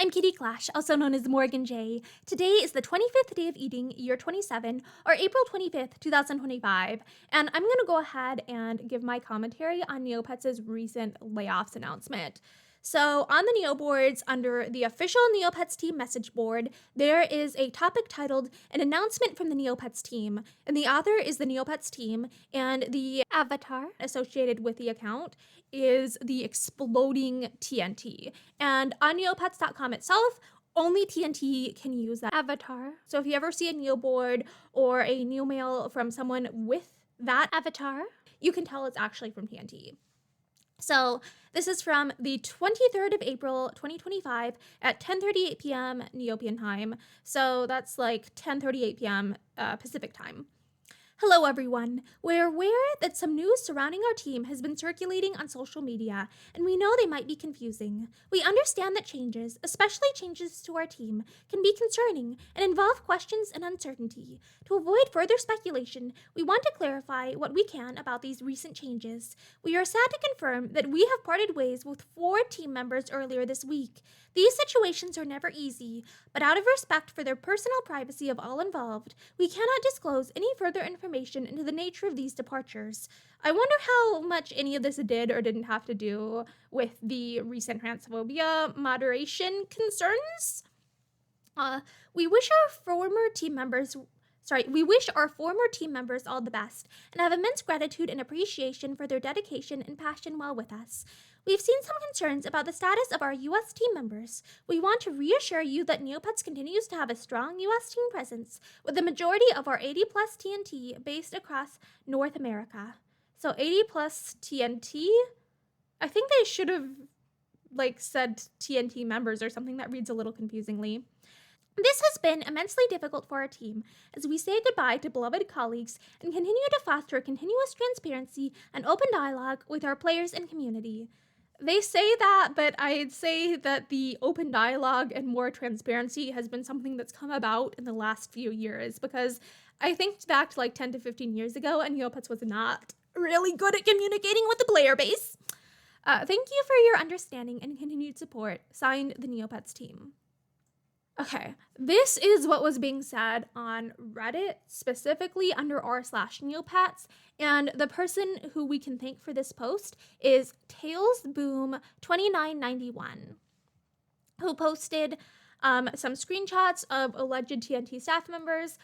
I'm Kitty Clash, also known as Morgan J. Today is the 25th day of eating, year 27, or April 25th, 2025, and I'm going to go ahead and give my commentary on Neopets' recent layoffs announcement. So, on the Neoboards, under the official Neopets Team Message Board, there is a topic titled An Announcement from the Neopets Team, and the author is the Neopets Team, and the avatar associated with the account is the exploding TNT. And on neopets.com itself, only TNT can use that avatar. So if you ever see a Neoboard or a new mail from someone with that avatar, you can tell it's actually from TNT. So this is from the 23rd of April, 2025 at 10:38 p.m. Neopian time. So that's like 10:38 p.m. Pacific time. Hello, everyone. We're aware that some news surrounding our team has been circulating on social media, and we know they might be confusing. We understand that changes, especially changes to our team, can be concerning and involve questions and uncertainty. To avoid further speculation, we want to clarify what we can about these recent changes. We are sad to confirm that we have parted ways with 4 team members earlier this week. These situations are never easy, but out of respect for the personal privacy of all involved, we cannot disclose any further information into the nature of these departures. I wonder how much any of this did or didn't have to do with the recent transphobia moderation concerns. We wish our former team members all the best and have immense gratitude and appreciation for their dedication and passion while with us. We've seen some concerns about the status of our U.S. team members. We want to reassure you that Neopets continues to have a strong U.S. team presence, with the majority of our 80-plus TNT based across North America. So 80-plus TNT? I think they should have, said TNT members or something. That reads a little confusingly. This has been immensely difficult for our team as we say goodbye to beloved colleagues and continue to foster continuous transparency and open dialogue with our players and community. They say that, but I'd say that the open dialogue and more transparency has been something that's come about in the last few years, because I think back to 10 to 15 years ago, and Neopets was not really good at communicating with the player base. Thank you for your understanding and continued support. Signed, the Neopets team. Okay, this is what was being said on Reddit, specifically under r/Neopets, and the person who we can thank for this post is TailsBoom2991, who posted some screenshots of alleged TNT staff members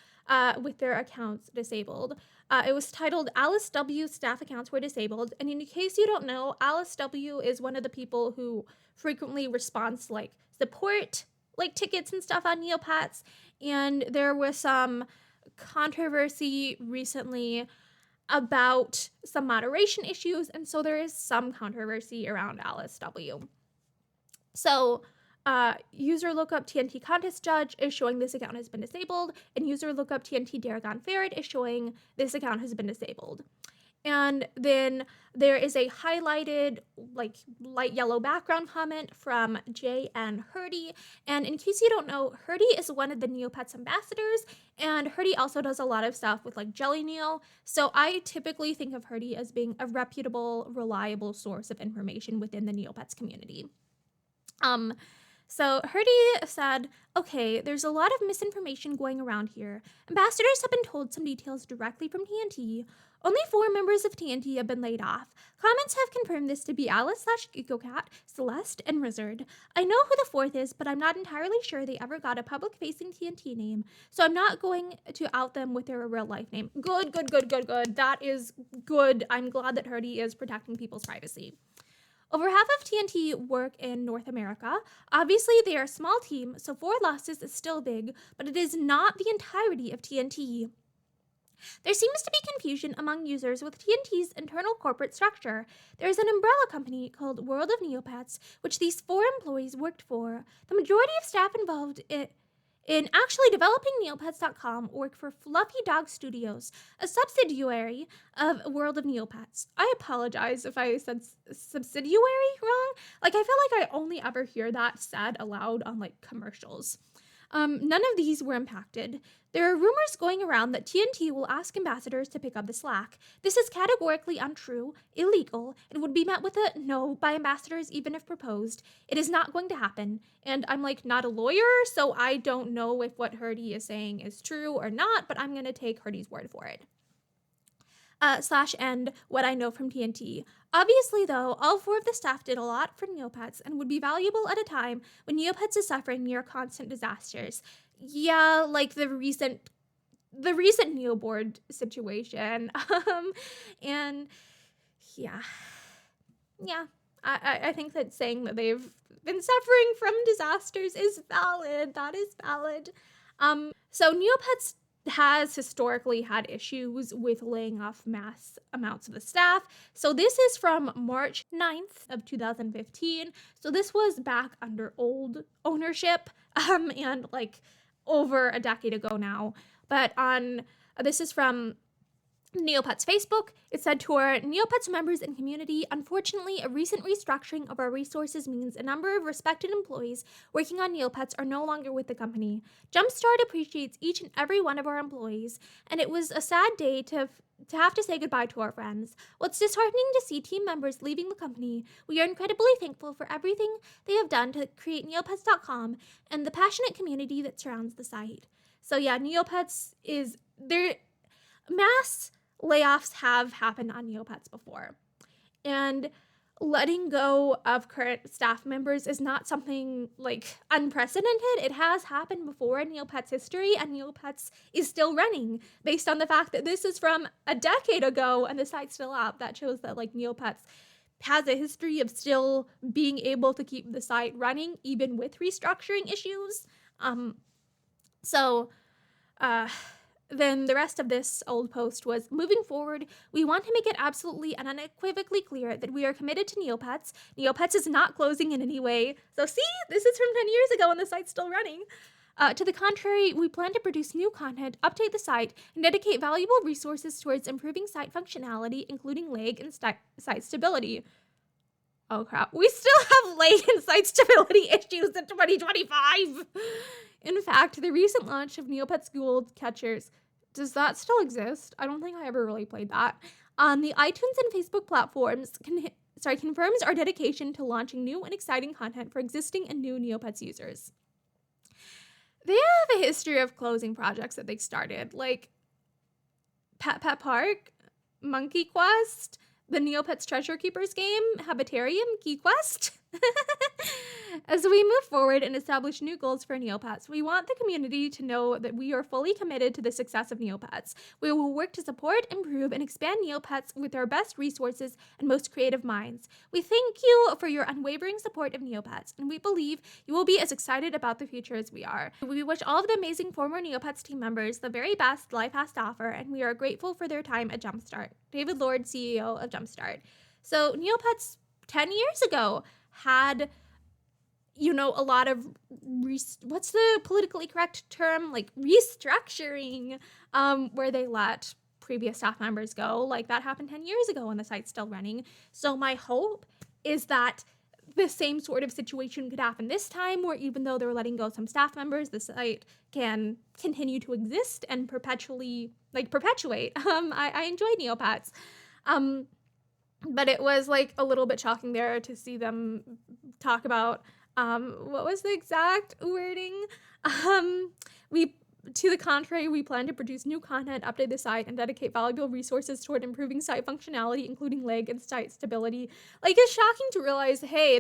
with their accounts disabled. It was titled Alice W. Staff accounts were disabled, and in case you don't know, Alice W. is one of the people who frequently responds to support tickets and stuff on Neopets, and there was some controversy recently about some moderation issues, and so there is some controversy around Alice W. So user lookup TNT contest judge is showing this account has been disabled, and user lookup TNT Daragon Ferret is showing this account has been disabled. And then there is a highlighted light yellow background comment from J.N. Hurdy. And in case you don't know, Hurdy is one of the Neopets ambassadors, and Hurdy also does a lot of stuff with Jelly Neo. So I typically think of Hurdy as being a reputable, reliable source of information within the Neopets community. So Hurdy said, okay, there's a lot of misinformation going around here. Ambassadors have been told some details directly from TNT. Only 4 members of TNT have been laid off. Comments have confirmed this to be Alice/GeekoCat, Celeste, and Rizzard. I know who the 4th is, but I'm not entirely sure they ever got a public-facing TNT name, so I'm not going to out them with their real-life name. Good. That is good. I'm glad that Hurdy is protecting people's privacy. Over half of TNT work in North America. Obviously, they are a small team, so 4 losses is still big, but it is not the entirety of TNT. There seems to be confusion among users with TNT's internal corporate structure. There is an umbrella company called World of Neopets, which these 4 employees worked for. The majority of staff involved in actually developing Neopets.com work for Fluffy Dog Studios, a subsidiary of World of Neopets. I apologize if I said subsidiary wrong. I feel like I only ever hear that said aloud on commercials. None of these were impacted. There are rumors going around that TNT will ask ambassadors to pick up the slack. This is categorically untrue, illegal, and would be met with a no by ambassadors even if proposed. It is not going to happen. And I'm like not a lawyer, so I don't know if what Hurdy is saying is true or not, but I'm going to take Hurdy's word for it. Slash end what I know from TNT. Obviously, though, all 4 of the staff did a lot for Neopets and would be valuable at a time when Neopets is suffering near constant disasters. Yeah, like the recent Neoboard situation. And yeah, I think that saying that they've been suffering from disasters is valid. That is valid. So Neopets has historically had issues with laying off mass amounts of the staff. So this is from March 9th of 2015. So this was back under old ownership, and like over a decade ago now. But this is from Neopets Facebook. It said to our Neopets members and community, unfortunately, a recent restructuring of our resources means a number of respected employees working on Neopets are no longer with the company. Jumpstart appreciates each and every one of our employees, and it was a sad day to have to say goodbye to our friends. While it's disheartening to see team members leaving the company, we are incredibly thankful for everything they have done to create Neopets.com and the passionate community that surrounds the site. So yeah, Neopets is there. Mass layoffs have happened on Neopets before, and letting go of current staff members is not something like unprecedented. It has happened before in Neopets history, and Neopets is still running based on the fact that this is from a decade ago and the site's still up. That shows that like Neopets has a history of still being able to keep the site running even with restructuring issues. Then the rest of this old post was, moving forward, we want to make it absolutely and unequivocally clear that we are committed to Neopets. Neopets is not closing in any way. So see, this is from 10 years ago and the site's still running. To the contrary, we plan to produce new content, update the site, and dedicate valuable resources towards improving site functionality, including lag and site stability. Oh crap, we still have lag and site stability issues in 2025! In fact, the recent launch of Neopets Gold Catchers, does that still exist? I don't think I ever really played that. On the iTunes and Facebook platforms, confirms our dedication to launching new and exciting content for existing and new Neopets users. They have a history of closing projects that they started, like Pet Park, Monkey Quest, the Neopets Treasure Keepers game, Habitarium, Key Quest. As we move forward and establish new goals for Neopets, we want the community to know that we are fully committed to the success of Neopets. We will work to support, improve, and expand Neopets with our best resources and most creative minds. We thank you for your unwavering support of Neopets, and we believe you will be as excited about the future as we are. We wish all of the amazing former Neopets team members the very best life has to offer, and we are grateful for their time at Jumpstart. David Lord, CEO of Jumpstart. So Neopets 10 years ago had, a lot of, what's the politically correct term? Like restructuring, where they let previous staff members go. Like that happened 10 years ago and the site's still running. So my hope is that the same sort of situation could happen this time, where even though they're letting go some staff members, the site can continue to exist and perpetuate. I enjoy Neopets. But it was like a little bit shocking there to see them talk about, what was the exact wording? To the contrary, we plan to produce new content, update the site, and dedicate valuable resources toward improving site functionality, including lag and site stability. Like, it's shocking to realize, hey,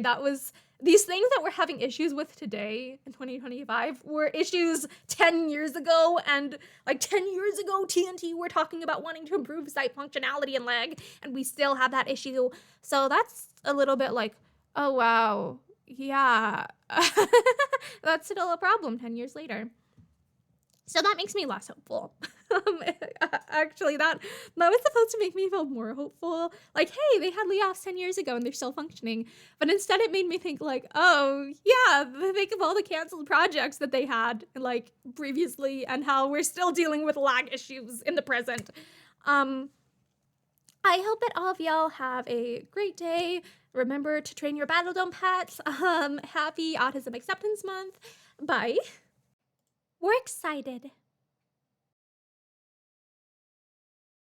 these things that we're having issues with today in 2025 were issues 10 years ago, and like 10 years ago, TNT were talking about wanting to improve site functionality and lag, and we still have that issue. So that's a little bit like, oh wow, yeah, that's still a problem 10 years later. So that makes me less hopeful. Actually, that was supposed to make me feel more hopeful. Like, hey, they had layoffs 10 years ago and they're still functioning. But instead it made me think like, oh, yeah, think of all the canceled projects that they had like previously and how we're still dealing with lag issues in the present. I hope that all of y'all have a great day. Remember to train your Battle Dome pets. Happy Autism Acceptance Month. Bye. We're excited.